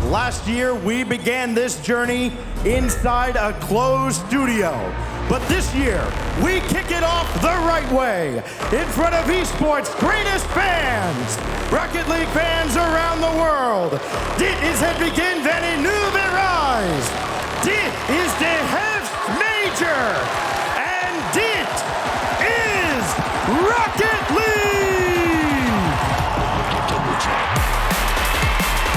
Last year, we began this journey inside a closed studio. But this year, we kick it off the right way, in front of esports' greatest fans, Rocket League fans around the world. Dit is het begin van een nieuwe reis. Dit is de Herfstmajor. And dit is Rocket League!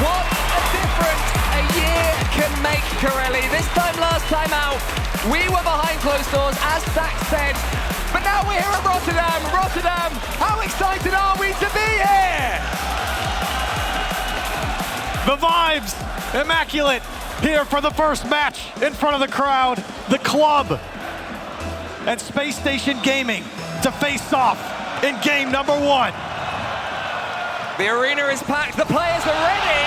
What a difference a year can make, Corelli. This time, last time out, we were behind closed doors, as Zach said, but now we're here at Rotterdam. Rotterdam, how excited are we to be here? The vibes, immaculate, here for the first match in front of the crowd. The club and Space Station Gaming to face off in game number 1. The arena is packed, the players are ready,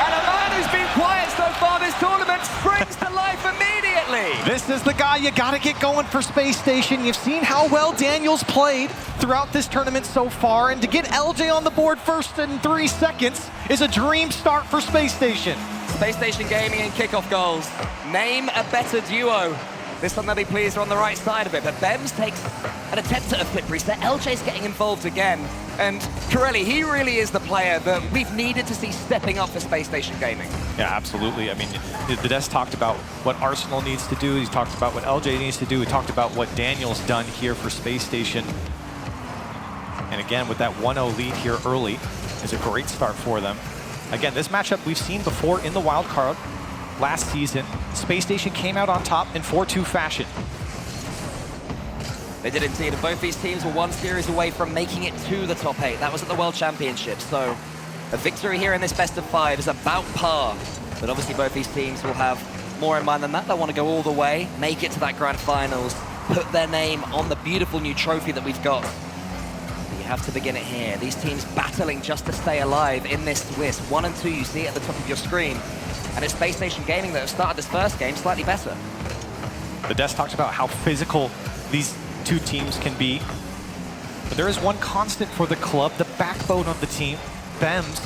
and a man who's been quiet so far this tournament springs to life immediately. This is the guy you gotta get going for Space Station. You've seen how well Daniel's played throughout this tournament so far, and to get LJ on the board first in 3 seconds is a dream start for Space Station. Space Station Gaming and kickoff goals. Name a better duo. This time they'll be pleased they're on the right side of it, but Bems takes an attempt at a flip reset. LJ's getting involved again. And Corelli, he really is the player that we've needed to see stepping up for Space Station Gaming. Yeah, absolutely. I mean, the desk talked about what Arsenal needs to do. He's talked about what LJ needs to do. He talked about what Daniel's done here for Space Station. And again, with that 1-0 lead here early, is a great start for them. Again, this matchup we've seen before in the wild card last season. Space Station came out on top in 4-2 fashion. They did indeed, and both these teams were one series away from making it to the top 8. That was at the World Championships, so a victory here in this best of 5 is about par. But obviously both these teams will have more in mind than that. They want to go all the way, make it to that grand finals, put their name on the beautiful new trophy that we've got. But you have to begin it here. These teams battling just to stay alive in this Swiss. 1 and 2, you see it at the top of your screen. And it's Space Station Gaming that have started this first game slightly better. The desk talks about how physical these two teams can be. But there is one constant for the club, the backbone of the team. Bems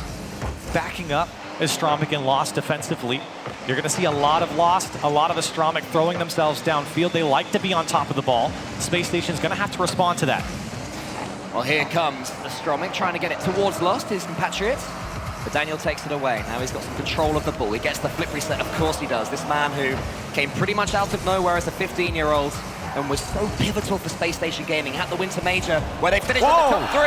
backing up Astromik and Lost defensively. You're going to see a lot of Lost, a lot of Astromik throwing themselves downfield. They like to be on top of the ball. Space Station's going to have to respond to that. Well, here comes Astromik trying to get it towards Lost, his compatriots. But Daniel takes it away. Now he's got some control of the ball. He gets the flip reset, of course he does. This man who came pretty much out of nowhere as a 15-year-old and was so pivotal for Space Station Gaming at the Winter Major, where they finished at the top 3.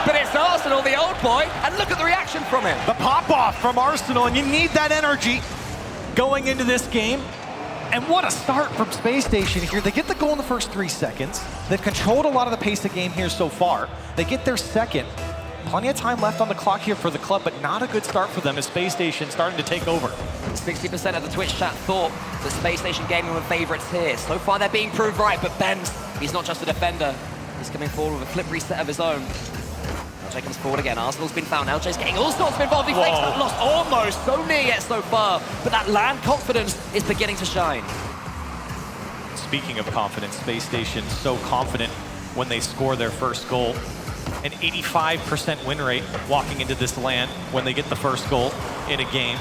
But it's Arsenal, the old boy, and look at the reaction from him. The pop-off from Arsenal, and you need that energy going into this game. And what a start from Space Station here. They get the goal in the first 3 seconds. They've controlled a lot of the pace of the game here so far. They get their second. Plenty of time left on the clock here for the club, but not a good start for them as Space Station starting to take over. 60% of the Twitch chat thought that Space Station Gaming were favorites here. So far they're being proved right, but Bems, he's not just a defender. He's coming forward with a flip reset of his own. LJ comes forward again. Arsenal's been found. LJ's getting all sorts of involved. He fakes that loss almost. So near yet so far. But that land confidence is beginning to shine. Speaking of confidence, Space Station so confident when they score their first goal. An 85% win rate walking into this land when they get the first goal in a game.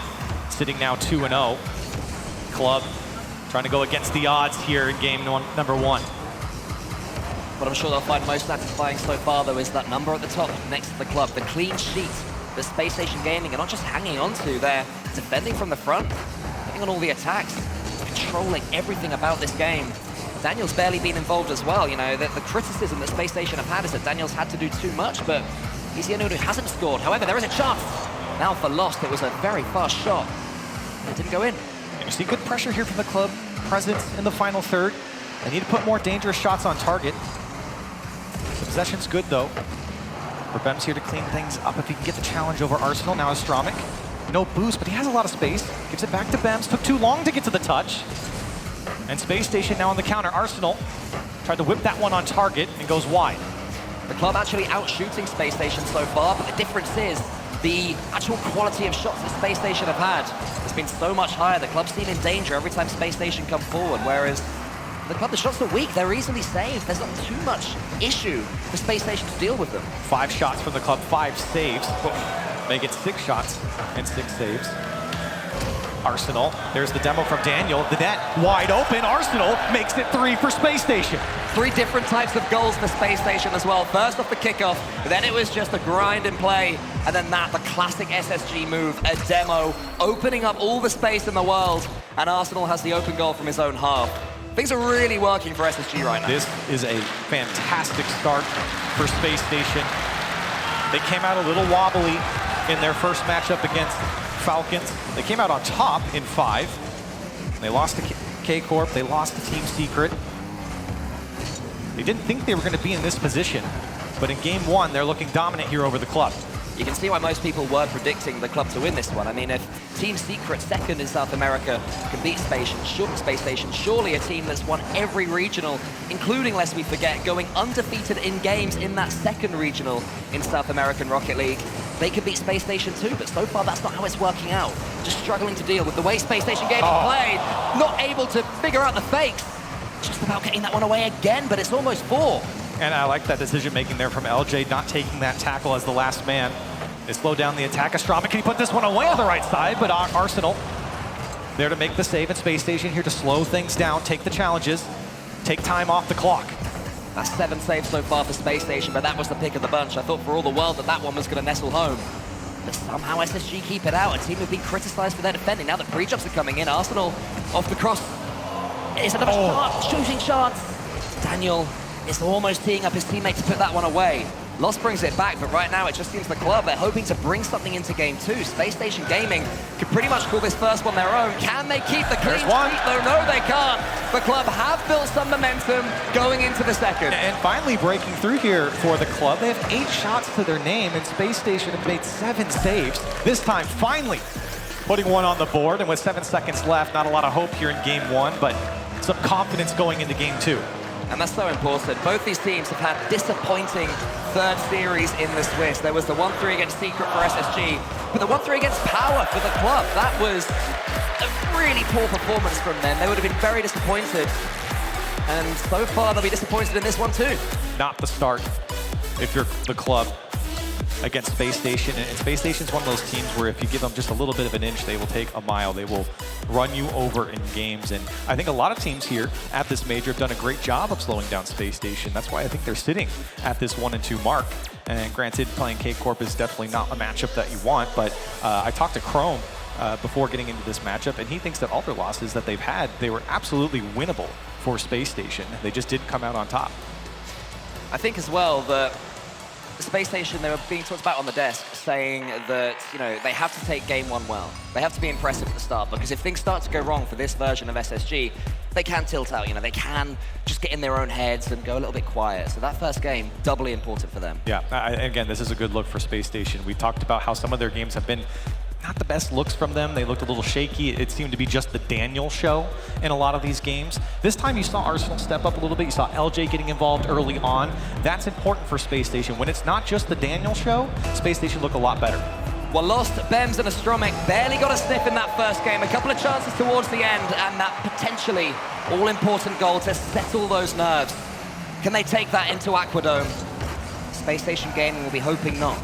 Sitting now 2-0. Club trying to go against the odds here in game number 1. What I'm sure they'll find most satisfying so far, though, is that number at the top next to the club. The clean sheet that Space Station Gaming are not just hanging on to, they're defending from the front, getting on all the attacks, controlling everything about this game. Daniel's barely been involved as well. You know, the criticism that Space Station have had is that Daniel's had to do too much, but he's the only one who hasn't scored. However, there is a chance. Now for Lost, it was a very fast shot. It didn't go in. And you see good pressure here from the club. Presence in the final third. They need to put more dangerous shots on target. The possession's good, though. For Bems here to clean things up if he can get the challenge over Arsenal. Now Astromik. No boost, but he has a lot of space. Gives it back to Bems. Took too long to get to the touch. And Space Station now on the counter. Arsenal tried to whip that one on target and goes wide. The club actually out-shooting Space Station so far, but the difference is the actual quality of shots that Space Station have had has been so much higher. The club seem in danger every time Space Station come forward, whereas the club, the shots are weak, they're easily saved. There's not too much issue for Space Station to deal with them. 5 shots from the club, 5 saves. Make it 6 shots and 6 saves. Arsenal. There's the demo from Daniel. The net wide open. Arsenal makes it 3 for Spacestation. 3 different types of goals for Spacestation as well. First off the kickoff, then it was just a grind and play, and then the classic SSG move, a demo, opening up all the space in the world, and Arsenal has the open goal from his own half. Things are really working for SSG right now. This is a fantastic start for Spacestation. They came out a little wobbly in their first matchup against Falcons. They came out on top in 5. They lost to K-Corp, they lost to Team Secret. They didn't think they were going to be in this position, but in game 1, they're looking dominant here over the club. You can see why most people were predicting the club to win this one. I mean, if Team Secret, second in South America, can beat Spacestation, surely a team that's won every regional, including, lest we forget, going undefeated in games in that second regional in South American Rocket League, they could beat Spacestation too, but so far that's not how it's working out. Just struggling to deal with the way Spacestation game is played, not able to figure out the fakes. Just about getting that one away again, but it's almost 4. And I like that decision-making there from LJ, not taking that tackle as the last man. They slow down the attack. Astrama, can he put this one away on the right side? But Arsenal there to make the save, and Spacestation here to slow things down, take the challenges, take time off the clock. That's 7 saves so far for Spacestation, but that was the pick of the bunch. I thought for all the world that one was going to nestle home. But somehow SSG keep it out. A team who've been criticized for their defending. Now the pre-jumps are coming in. Arsenal off the cross. It's another shot, shooting shots. Daniel is almost teeing up his teammate to put that one away. Lost brings it back, but right now it just seems the club, they're hoping to bring something into game 2. Spacestation Gaming could pretty much call this first one their own. Can they keep the clean streak though? No, they can't. The club have built some momentum going into the second. And finally breaking through here for the club. They have 8 shots to their name, and Spacestation have made 7 saves. This time, finally putting one on the board, and with 7 seconds left, not a lot of hope here in game 1, but some confidence going into game 2. And that's so important. Both these teams have had disappointing third series in the Swiss. There was the 1-3 against Secret for SSG, but the 1-3 against Power for the club. That was a really poor performance from them. They would have been very disappointed. And so far, they'll be disappointed in this one too. Not the start if you're the club against Spacestation. And Spacestation's one of those teams where if you give them just a little bit of an inch, they will take a mile. They will run you over in games. And I think a lot of teams here at this major have done a great job of slowing down Spacestation. That's why I think they're sitting at this 1-2 mark. And granted, playing K-Corp is definitely not a matchup that you want, but I talked to Chrome before getting into this matchup, and he thinks that all their losses that they've had, they were absolutely winnable for Spacestation. They just didn't come out on top. I think as well that Spacestation, they were being talked about on the desk, saying that, you know, they have to take game 1 well. They have to be impressive at the start, because if things start to go wrong for this version of SSG, they can tilt out, you know, they can just get in their own heads and go a little bit quiet. So that first game, doubly important for them. Yeah, again, this is a good look for Spacestation. We talked about how some of their games have been not the best looks from them. They looked a little shaky. It seemed to be just the Daniel show in a lot of these games. This time you saw Arsenal step up a little bit. You saw LJ getting involved early on. That's important for Spacestation. When it's not just the Daniel show, Spacestation look a lot better. Well, lost Bems and Astromic, barely got a sniff in that first game. A couple of chances towards the end, and that potentially all-important goal to settle those nerves. Can they take that into Aquadome? Spacestation Gaming will be hoping not.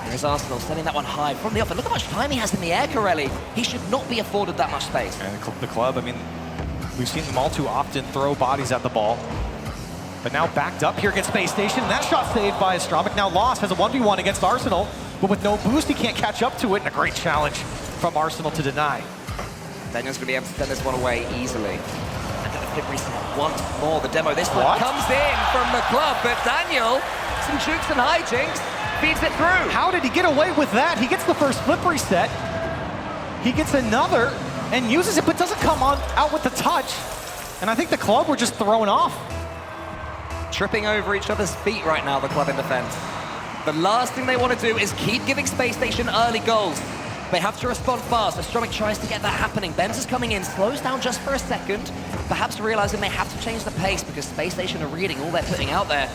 Here's Arsenal sending that one high from the offer. Look how much time he has in the air, Corelli. He should not be afforded that much space. And the club, I mean, we've seen them all too often throw bodies at the ball. But now backed up here against Spacestation. That shot saved by Astromic. Now lost, has a 1v1 against Arsenal. But with no boost, he can't catch up to it. And a great challenge from Arsenal to deny. Daniel's going to be able to send this one away easily. And at the flip reset once more. The demo this one comes in from the club. But Daniel, some jukes and hijinks, feeds it through. How did he get away with that? He gets the first flip reset. He gets another and uses it, but doesn't come on out with the touch. And I think the club were just thrown off. Tripping over each other's feet right now, the club in defense. The last thing they want to do is keep giving Spacestation early goals. They have to respond fast. Astromic tries to get that happening. Bems is coming in, slows down just for a second, perhaps realizing they have to change the pace because Spacestation are reading all they're putting out there.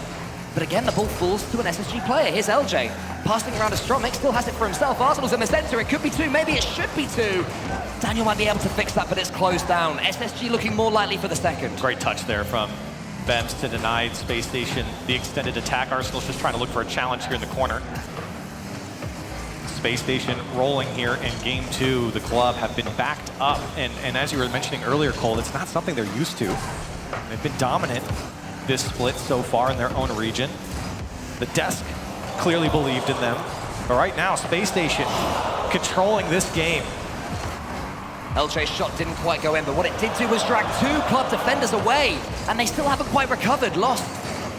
But again, the ball falls to an SSG player. Here's LJ, passing around Astromic, still has it for himself. Arsenal's in the center, it could be 2, maybe it should be 2. Daniel might be able to fix that, but it's closed down. SSG looking more likely for the second. Great touch there from Bems to denied Spacestation the extended attack. Arsenal's just trying to look for a challenge here in the corner. Space Station rolling here in game 2. The club have been backed up, and as you were mentioning earlier, Cole, it's not something they're used to. They've been dominant this split so far in their own region. The desk clearly believed in them, but right now, Space Station controlling this game. LJ's shot didn't quite go in, but what it did do was drag 2 club defenders away, and they still haven't quite recovered. Lost,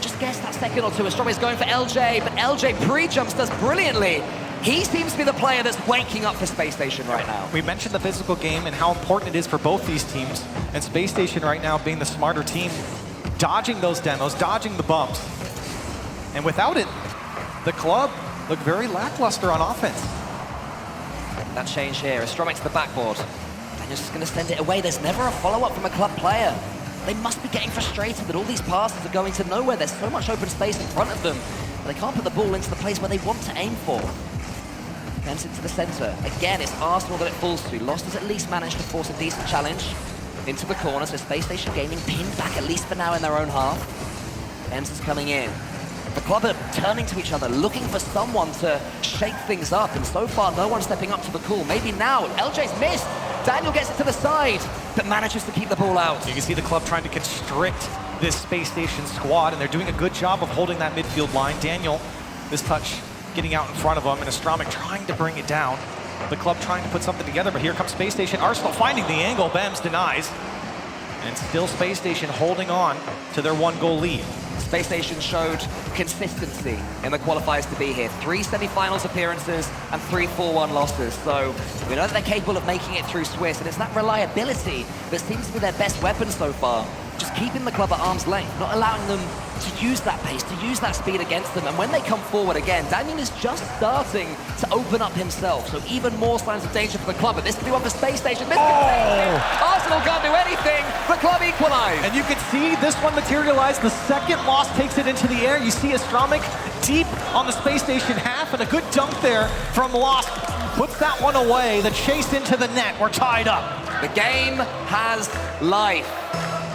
just guess that second or two. Astrome is going for LJ, but LJ pre-jumps does brilliantly. He seems to be the player that's waking up for Space Station right now. We mentioned the physical game and how important it is for both these teams, and Space Station right now being the smarter team, dodging those demos, dodging the bumps. And without it, the club looked very lackluster on offense. That change here, Astrome to the backboard. Daniel's just going to send it away. There's never a follow-up from a club player. They must be getting frustrated that all these passes are going to nowhere. There's so much open space in front of them, but they can't put the ball into the place where they want to aim for. Bends into the center. Again, it's Arsenal that it falls to. Lost has at least managed to force a decent challenge into the corner, so Space Station Gaming pinned back at least for now in their own half. Bends is coming in. The club are turning to each other, looking for someone to shake things up, and so far no one's stepping up to the call. Maybe now. LJ's missed. Daniel gets it to the side, but manages to keep the ball out. You can see the club trying to constrict this Space Station squad, and they're doing a good job of holding that midfield line. Daniel, this touch getting out in front of him, and Astrome trying to bring it down. The club trying to put something together, but here comes Space Station. Arsenal finding the angle. Bems denies. And still Space Station holding on to their 1-goal lead. Space Station showed consistency in the qualifiers to be here. 3 semi-finals appearances and 3 4-1 losses. So we know that they're capable of making it through Swiss, and it's that reliability that seems to be their best weapon so far. Just keeping the club at arm's length, not allowing them to use that pace, to use that speed against them. And when they come forward again, Daniel is just starting to open up himself. So even more signs of danger for the club. But this could be one for Space Station. Arsenal can't do anything. The club equalize. And you can see this one materialize. The second loss takes it into the air. You see Astrome deep on the Space Station half, and a good dunk there from Lost. Puts that one away. The chase into the net. We're tied up. The game has life.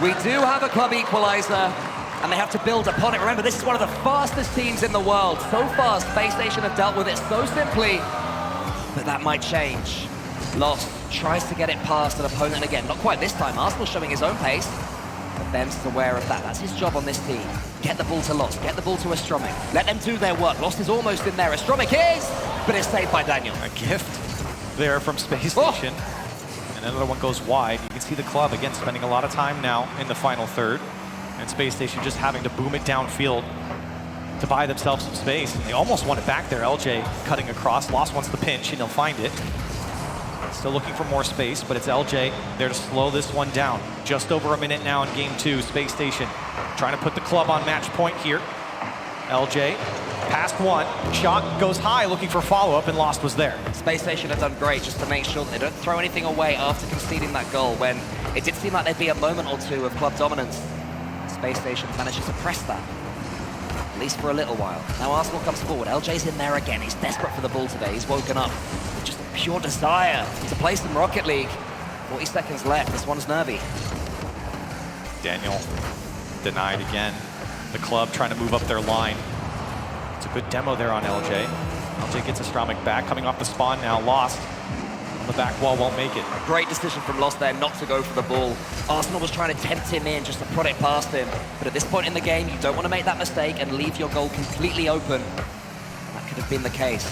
We do have a club equalizer, and they have to build upon it. Remember, this is one of the fastest teams in the world. So far, Space Station have dealt with it so simply, but that might change. Lost tries to get it past an opponent again. Not quite this time. Arsenal showing his own pace, but Ben's aware of that. That's his job on this team. Get the ball to Lost. Get the ball to Astrome. Let them do their work. Lost is almost in there. Astrome is, but it's saved by Daniel. A gift there from Space Station. And another one goes wide. You can see the club, again, spending a lot of time now in the final third. And Space Station just having to boom it downfield to buy themselves some space. And they almost won it back there. LJ cutting across. Lost wants the pinch, and he'll find it. Still looking for more space, but it's LJ there to slow this one down. Just over a minute now in game 2. Space Station trying to put the club on match point here. LJ, past one, shot goes high, looking for follow-up, and Lost was there. Space Station have done great just to make sure that they don't throw anything away after conceding that goal, when it did seem like there'd be a moment or two of club dominance. Space Station manages to press that, at least for a little while. Now Arsenal comes forward. LJ's in there again. He's desperate for the ball today. He's woken up with just a pure desire to play some Rocket League. 40 seconds left. This one's nervy. Daniel denied again. The club trying to move up their line. It's a good demo there on LJ. LJ gets Astrome back, coming off the spawn now. Lost on the back wall, won't make it. A great decision from Lost there not to go for the ball. Arsenal was trying to tempt him in just to prod it past him. But at this point in the game, you don't want to make that mistake and leave your goal completely open. That could have been the case.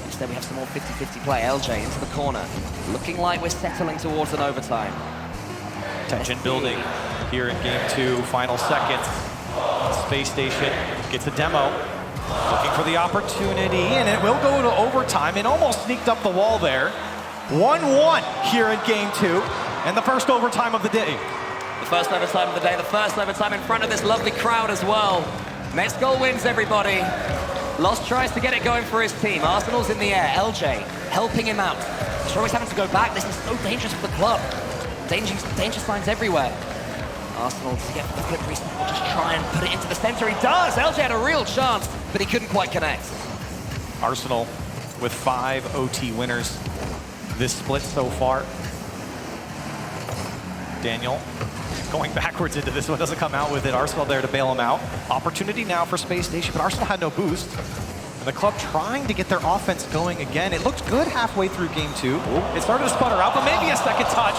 Instead, we have some more 50-50 play. LJ into the corner. Looking like we're settling towards an overtime. Tension building here in game 2, final seconds. Space Station gets a demo, looking for the opportunity, and it will go to overtime. It almost sneaked up the wall there. 1-1 here in game 2, and the first overtime of the day. The first overtime of the day, the first overtime in front of this lovely crowd as well. Next goal wins, everybody. Lost tries to get it going for his team. Arsenal's in the air. LJ helping him out. He's always having to go back. This is so dangerous for the club. Danger signs everywhere. Arsenal to get the flip recent will just try and put it into the center. He does! LJ had a real chance, but he couldn't quite connect. Arsenal with 5 OT winners this split so far. Daniel going backwards into this one, doesn't come out with it. Arsenal there to bail him out. Opportunity now for Space Station, but Arsenal had no boost. And The club trying to get their offense going again. It looked good halfway through game 2. It started to sputter out, but maybe a second touch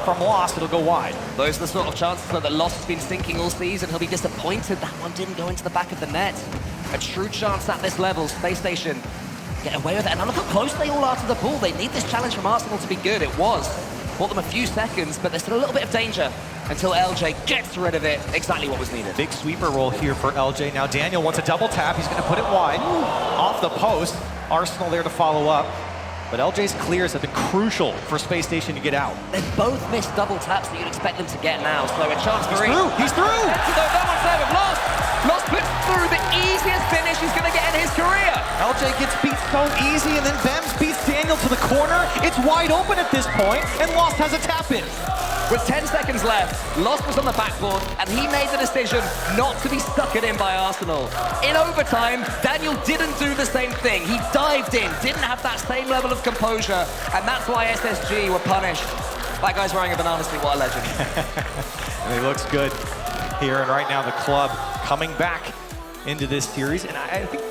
from Lost. It'll go wide. Those are the sort of chances that Lost has been sinking all season. He'll be disappointed that one didn't go into the back of the net. A true chance at this level. Spacestation get away with it. And now look how close they all are to the ball. They need this challenge from Arsenal to be good. It was. Bought them a few seconds, but there's still a little bit of danger until LJ gets rid of it. Exactly what was needed. Big sweeper roll here for LJ. Now Daniel wants a double tap. He's going to put it wide. Off the post. Arsenal there to follow up. But LJ's clears have been crucial for Spacestation to get out. They've both missed double taps that you'd expect them to get now. So a chance for He's through! No one's there with Lost. Lost puts through the easiest finish he's going to get in his career. LJ gets beat so easy, and then Bems beats Daniel to the corner. It's wide open at this point, and Lost has a tap in. With 10 seconds left, Lost was on the backboard, and he made the decision not to be suckered in by Arsenal. In overtime, Daniel didn't do the same thing. He dived in, didn't have that same level of composure, and that's why SSG were punished. That guy's wearing a banana suit, what a legend. And he looks good here, and right now the club coming back into this series. And I think,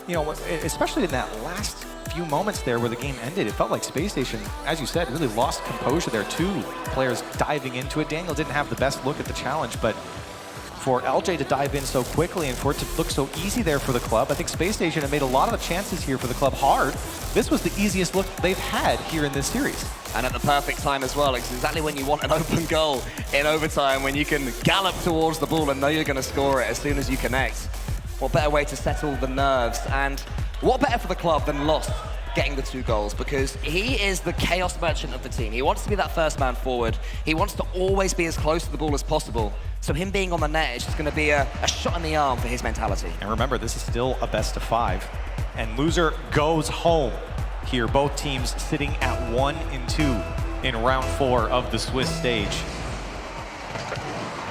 you know, especially in that last few moments there where the game ended, it felt like Spacestation, as you said, really lost composure there. 2 players diving into it. Daniel didn't have the best look at the challenge, but for LJ to dive in so quickly and for it to look so easy there for the club, I think Spacestation had made a lot of the chances here for the club hard. This was the easiest look they've had here in this series. And at the perfect time as well. It's exactly when you want an open goal in overtime, when you can gallop towards the ball and know you're going to score it as soon as you connect. What better way to settle the nerves? And what better for the club than Lost getting the 2 goals? Because he is the chaos merchant of the team. He wants to be that first man forward. He wants to always be as close to the ball as possible. So him being on the net is just going to be a shot in the arm for his mentality. And remember, this is still a best of 5. And loser goes home here. Both teams sitting at 1 and 2 in round 4 of the Swiss stage.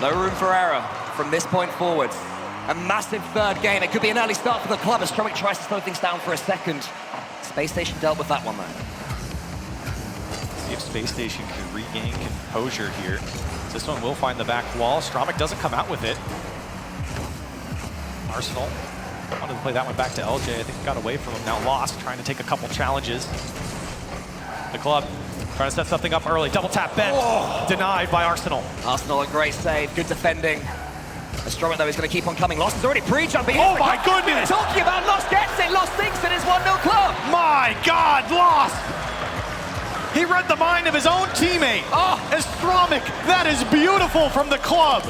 No room for error from this point forward. A massive third game. It could be an early start for the club as Stromic tries to slow things down for a second. Spacestation dealt with that one though. See if Spacestation can regain composure here. This one will find the back wall. Stromic doesn't come out with it. Arsenal wanted to play that one back to LJ. I think it got away from him. Now Lost trying to take a couple challenges. The club trying to set something up early. Double tap Ben. Denied by Arsenal. Arsenal, a great save. Good defending. Stromic though is going to keep on coming. Lost is already pre-jumping. Oh my goodness! Talking about Lost gets it. Lost thinks it is 1-0 club. My God, Lost! He read the mind of his own teammate. As Stromic, that is beautiful from the club.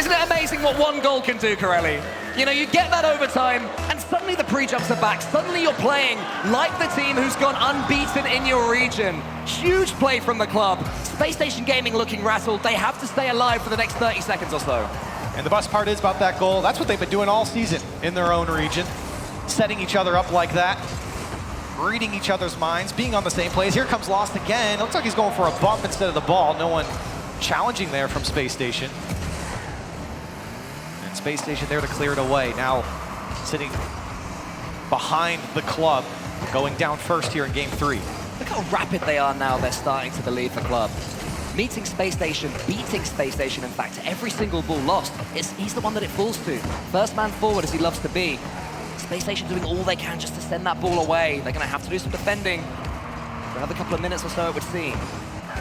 Isn't it amazing what 1 goal can do, Corelli? You know, you get that overtime, and suddenly the pre-jumps are back. Suddenly you're playing like the team who's gone unbeaten in your region. Huge play from the club. Spacestation Gaming looking rattled. They have to stay alive for the next 30 seconds or so. And the best part is about that goal, that's what they've been doing all season in their own region. Setting each other up like that. Reading each other's minds, being on the same plays. Here comes Lost again. It looks like he's going for a bump instead of the ball. No one challenging there from Spacestation. And Spacestation there to clear it away. Now sitting behind the club, going down first here in game 3. Look how rapid they are now. They're starting to believe the club. Meeting Spacestation, beating Spacestation, in fact, every single ball Lost, he's the one that it falls to. First man forward as he loves to be. Spacestation doing all they can just to send that ball away. They're going to have to do some defending for another couple of minutes or so, it would seem.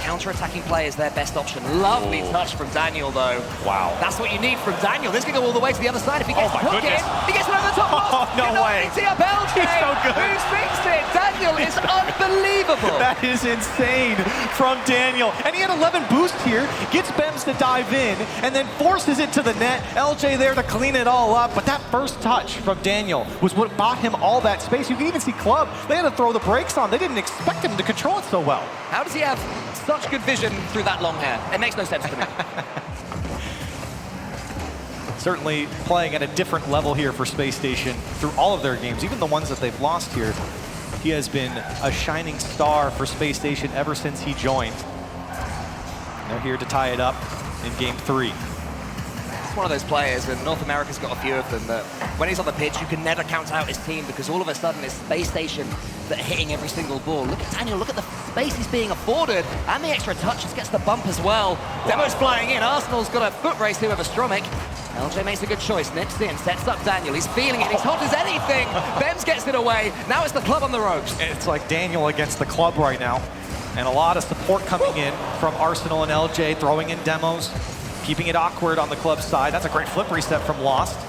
Counter-attacking play is their best option. Lovely touch from Daniel, though. Wow. That's what you need from Daniel. This can go all the way to the other side if he gets my goodness. He gets it over the top. No way. Up LJ, He's so good. Who's fixed it? Daniel is unbelievable. That is insane from Daniel. And he had 11 boosts here, gets Bems to dive in, and then forces it to the net. LJ there to clean it all up. But that first touch from Daniel was what bought him all that space. You can even see Club, they had to throw the brakes on. They didn't expect him to control it so well. How does he have such good vision through that long hair? It makes no sense to me. Certainly playing at a different level here for Spacestation through all of their games, even the ones that they've lost here. He has been a shining star for Spacestation ever since he joined. They're here to tie it up in game 3. He's one of those players, and North America's got a few of them, that when he's on the pitch, you can never count out his team because all of a sudden it's Spacestation that are hitting every single ball. Look at Daniel, look at the space he's being afforded, and the extra touches, gets the bump as well. Wow. Demo's flying in. Arsenal's got a foot race here with a Stromic. LJ makes a good choice, nips in, sets up Daniel. He's feeling it, he's hot as anything. Bems gets it away. Now it's the club on the ropes. It's like Daniel against the club right now. And a lot of support coming in from Arsenal and LJ, throwing in demos, keeping it awkward on the club side. That's a great flip reset from Lost.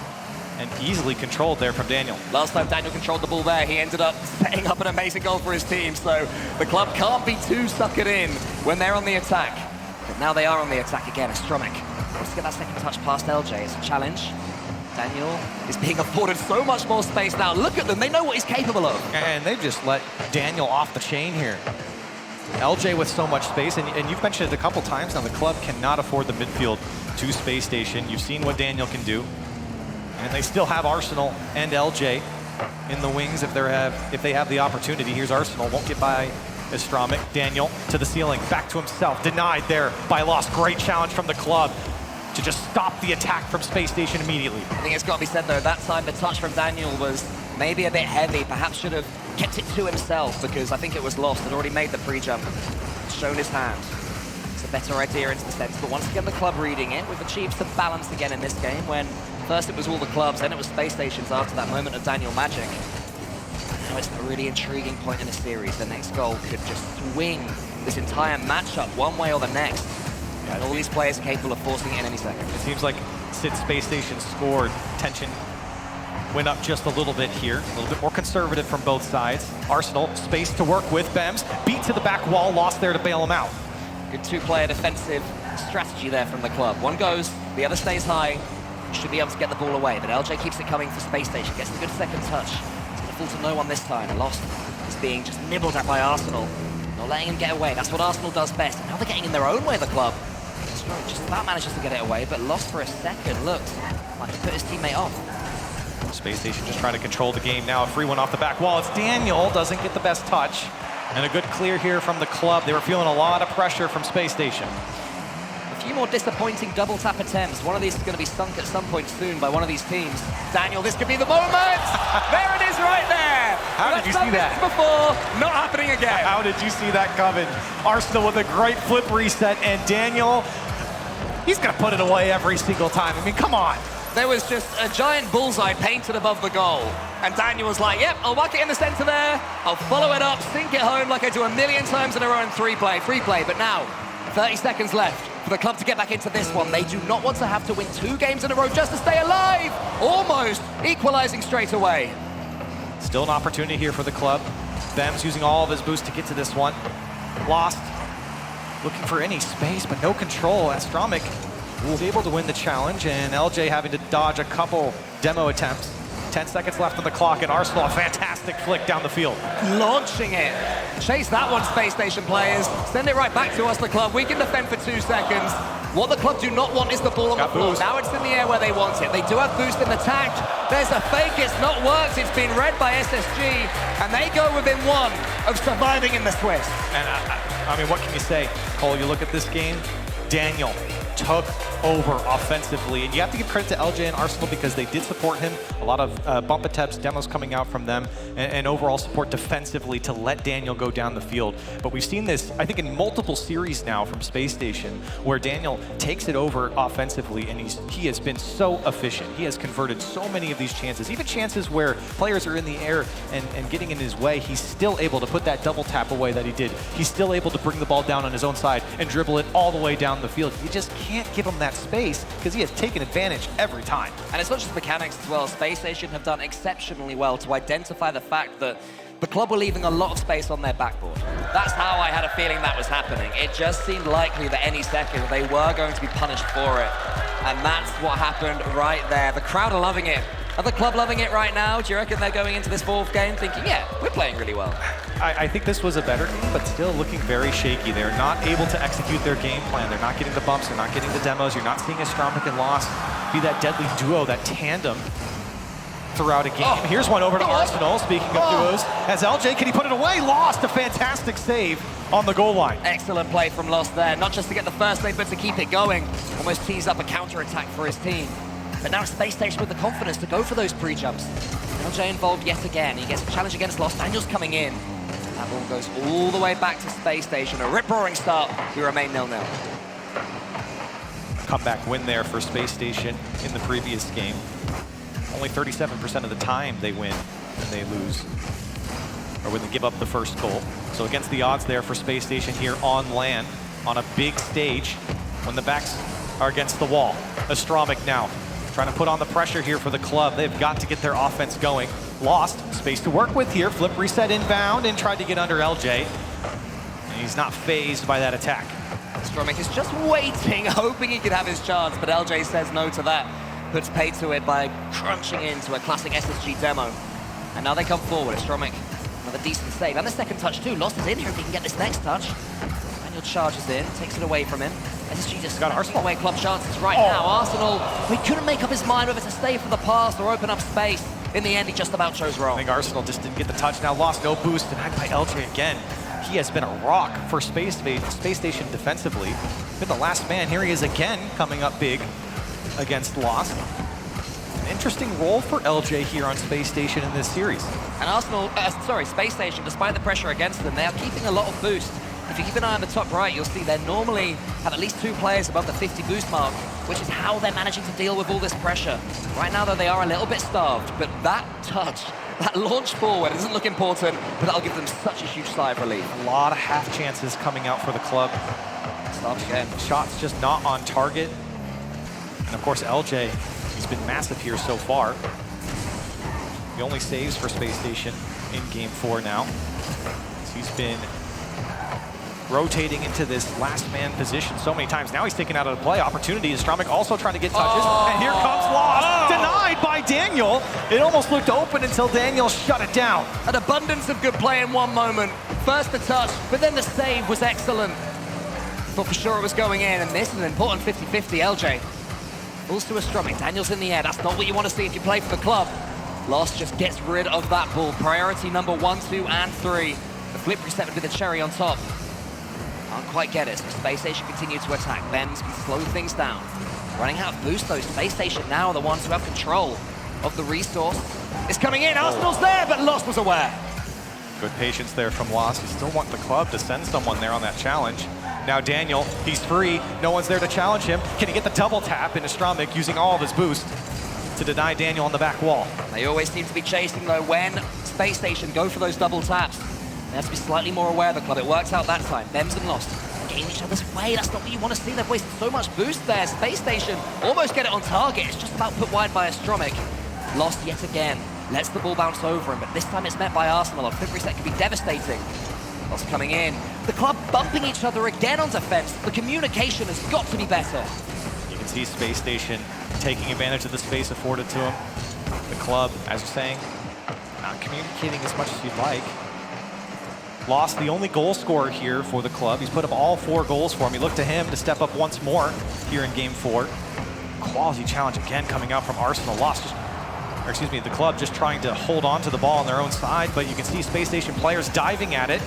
And easily controlled there from Daniel. Last time Daniel controlled the ball there, he ended up setting up an amazing goal for his team. So the club can't be too suckered in when they're on the attack. But now they are on the attack again. Astromic wants to get that second touch past LJ. It's a challenge. Daniel is being afforded so much more space now. Look at them. They know what he's capable of. And they've just let Daniel off the chain here. LJ with so much space, and you've mentioned it a couple times now, the club cannot afford the midfield to Space Station. You've seen what Daniel can do. And they still have Arsenal and LJ in the wings if they have the opportunity. Here's Arsenal, won't get by Astromic. Daniel to the ceiling, back to himself, denied there by Lost. Great challenge from the club to just stop the attack from Space Station immediately. I think it's got to be said though, that time the touch from Daniel was maybe a bit heavy, perhaps should have kept it to himself because I think it was Lost, had already made the pre-jump, shown his hand. It's a better idea into the sense, but once again the club reading it. We've achieved some balance again in this game when first it was all the clubs, then it was Space Stations after that moment of Daniel magic. Now it's a really intriguing point in the series. The next goal could just swing this entire matchup one way or the next. And all these players are capable of forcing it in any second. It seems like since Space Station scored, tension went up just a little bit here. A little bit more conservative from both sides. Arsenal, space to work with. Bems, beat to the back wall, Lost there to bail him out. Good two-player defensive strategy there from the club. One goes, the other stays high. Should be able to get the ball away, but LJ keeps it coming for Space Station. Gets a good second touch. It's going to fall to no one this time. Lost is being just nibbled at by Arsenal. Not letting him get away. That's what Arsenal does best. And now they're getting in their own way, the club. Just about manages to get it away, but Lost for a second. Looked like he put his teammate off. Space Station just trying to control the game now. A free one off the back wall. It's Daniel, doesn't get the best touch. And a good clear here from the club. They were feeling a lot of pressure from Space Station. A few more disappointing double tap attempts. One of these is going to be sunk at some point soon by one of these teams. Daniel, this could be the moment! There it is right there! How did you see that? Before, not happening again. How did you see that coming? Arsenal with a great flip reset, and Daniel, he's going to put it away every single time. I mean, come on. There was just a giant bullseye painted above the goal. And Daniel was like, yep, I'll whack it in the center there. I'll follow it up, sink it home like I do a million times in a row in free play. But now, 30 seconds left for the club to get back into this one. They do not want to have to win 2 games in a row just to stay alive. Almost equalizing straight away. Still an opportunity here for the club. Bems using all of his boost to get to this one. Lost, looking for any space, but no control. Astromic was able to win the challenge, and LJ having to dodge a couple demo attempts. 10 seconds left on the clock, and Arsenal, a fantastic flick down the field. Launching it. Chase that one, Space Station players. Send it right back to us, the club. We can defend for 2 seconds. What the club do not want is the ball on the floor. Now it's in the air where they want it. They do have boost in the tank. There's a fake, it's not worked. It's been read by SSG, and they go within 1 of surviving in the Swiss. And I mean, what can you say? Cole, you look at this game, Daniel took over offensively, and you have to give credit to LJ and Arsenal because they did support him. A lot of bump attempts, demos coming out from them, and overall support defensively to let Daniel go down the field. But we've seen this, I think, in multiple series now from Space Station, where Daniel takes it over offensively, and he has been so efficient. He has converted so many of these chances, even chances where players are in the air and getting in his way. He's still able to put that double tap away that he did. He's still able to bring the ball down on his own side and dribble it all the way down the field. You just can't give him that space because he has taken advantage every time. And it's not just mechanics as well. Space Station have done exceptionally well to identify the fact that the club were leaving a lot of space on their backboard. That's how I had a feeling that was happening. It just seemed likely that any second they were going to be punished for it. And that's what happened right there. The crowd are loving it. Are the club loving it right now? Do you reckon they're going into this 4th game thinking, yeah, we're playing really well? I think this was a better game, but still looking very shaky. They're not able to execute their game plan. They're not getting the bumps. They're not getting the demos. You're not seeing Astromic and Lost be that deadly duo, that tandem throughout a game. Here's one over to Arsenal, speaking of duos. As LJ, can he put it away? Lost, a fantastic save on the goal line. Excellent play from Lost there, not just to get the first save, but to keep it going. Almost tees up a counter-attack for his team. But now Space Station with the confidence to go for those pre-jumps. LJ involved yet again. He gets a challenge against Lost. Daniel's coming in. That ball goes all the way back to Space Station. A rip-roaring start. We remain 0-0. comeback win there for Space Station in the previous game. Only 37% of the time they win when they lose, or when they give up the first goal. So against the odds there for Space Station here on land, on a big stage, when the backs are against the wall. Astromic now trying to put on the pressure here for the club. They've got to get their offense going. Lost space to work with here. Flip reset inbound and tried to get under LJ. And he's not phased by that attack. Astromic is just waiting, hoping he could have his chance, but LJ says no to that. Puts pay to it by crunching into a classic SSG demo. And now they come forward. Astromic, another decent save. And the second touch too. Lost is in here if he can get this next touch. Daniel charges in, takes it away from him. SSG just got Arsenal away club chances right now. Arsenal, he couldn't make up his mind whether to stay for the pass or open up space. In the end, he just about chose wrong. I think Arsenal just didn't get the touch. Now Lost, no boost, denied by LJ again. He has been a rock for Space Station defensively. Been the last man. Here he is again, coming up big against Lost. An interesting role for LJ here on Space Station in this series. And Arsenal, Space Station, despite the pressure against them, they are keeping a lot of boost. If you keep an eye on the top right, you'll see they normally have at least 2 players above the 50 boost mark, which is how they're managing to deal with all this pressure. Right now, though, they are a little bit starved, but that touch, that launch forward, doesn't look important, but that'll give them such a huge sigh of relief. A lot of half chances coming out for the club. Start again. Shots just not on target. And of course, LJ, he's been massive here so far. The only saves for Space Station in Game 4 now. So he's been rotating into this last man position so many times. Now he's taken out of the play. Opportunity. Astromic also trying to get touches. And here comes Lost. Denied by Daniel. It almost looked open until Daniel shut it down. An abundance of good play in one moment. First the touch, but then the save was excellent. Thought for sure it was going in, and this is an important 50-50. LJ falls to Astromic. Daniel's in the air. That's not what you want to see if you play for the club. Lost just gets rid of that ball. Priority number 1, 2, and 3. The flip reset with the cherry on top. Can't quite get it, so Space Station continue to attack. Bems can slow things down. Running out of boost, though. Space Station now are the ones who have control of the resource. It's coming in. Arsenal's there, but Lost was aware. Good patience there from Lost. You still want the club to send someone there on that challenge. Now Daniel, he's free. No one's there to challenge him. Can he get the double tap in Astromic using all of his boost to deny Daniel on the back wall? They always seem to be chasing, though, when Space Station go for those double taps. They have to be slightly more aware of the club. It works out that time. Bems and Lost getting each other's way. That's not what you want to see. They've wasted so much boost there. Space Station almost get it on target. It's just about put wide by Astromic. Lost yet again. Lets the ball bounce over him, but this time it's met by Arsenal. A flip reset can be devastating. Lost coming in. The club bumping each other again on defense. The communication has got to be better. You can see Space Station taking advantage of the space afforded to him. The club, as you're saying, not communicating as much as you'd like. Lost, the only goal scorer here for the club. He's put up all 4 goals for him. You look to him to step up once more here in Game 4. Quality challenge again coming out from Arsenal. Lost, the club just trying to hold on to the ball on their own side, but you can see Space Station players diving at it.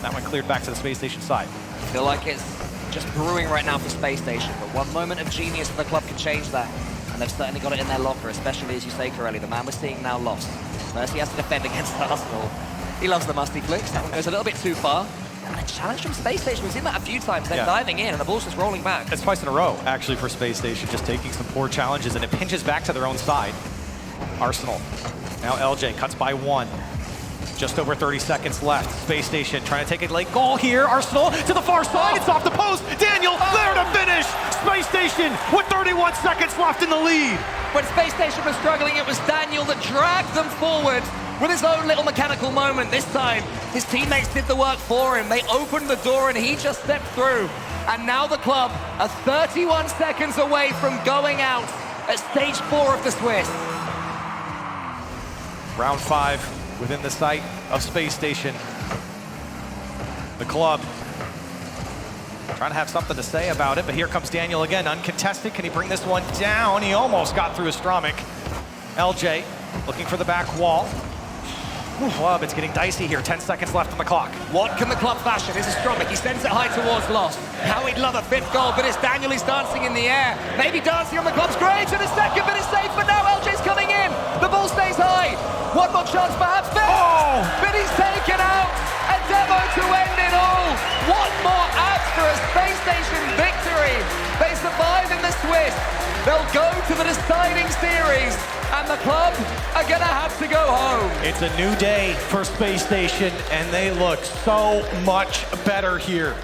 That one cleared back to the Space Station side. I feel like it's just brewing right now for Space Station, but one moment of genius for the club can change that. And they've certainly got it in their locker, especially, as you say, Corelli, the man we're seeing now Lost. Mercy has to defend against Arsenal. He loves the musty flicks. That one goes a little bit too far. And a challenge from Space Station. We've seen that a few times. They're diving in, and the ball's just rolling back. It's twice in a row, actually, for Space Station, just taking some poor challenges, and it pinches back to their own side. Arsenal. Now LJ cuts by 1. Just over 30 seconds left. Space Station trying to take a late goal here. Arsenal to the far side. It's off the post. Daniel there to finish. Space Station with 31 seconds left in the lead. When Space Station was struggling, it was Daniel that dragged them forward with his own little mechanical moment. This time, his teammates did the work for him. They opened the door and he just stepped through. And now the club are 31 seconds away from going out at stage 4 of the Swiss. Round 5 within the sight of Space Station. The club trying to have something to say about it, but here comes Daniel again, uncontested. Can he bring this one down? He almost got through Astromic. LJ looking for the back wall. Club, it's getting dicey here. 10 seconds left on the clock. What can the club fashion? Is Astromic. He sends it high towards Lost. How he'd love a 5th goal, but it's Daniel. He's dancing in the air. Maybe dancing on the club's grave in a second, but it's safe for now. LJ's coming in. The ball stays high. One more chance, perhaps. But he's taken out. A demo to end it all. One more act for a Space Station victory. Based on to the deciding series, and the club are gonna have to go home. It's a new day for Space Station, and they look so much better here.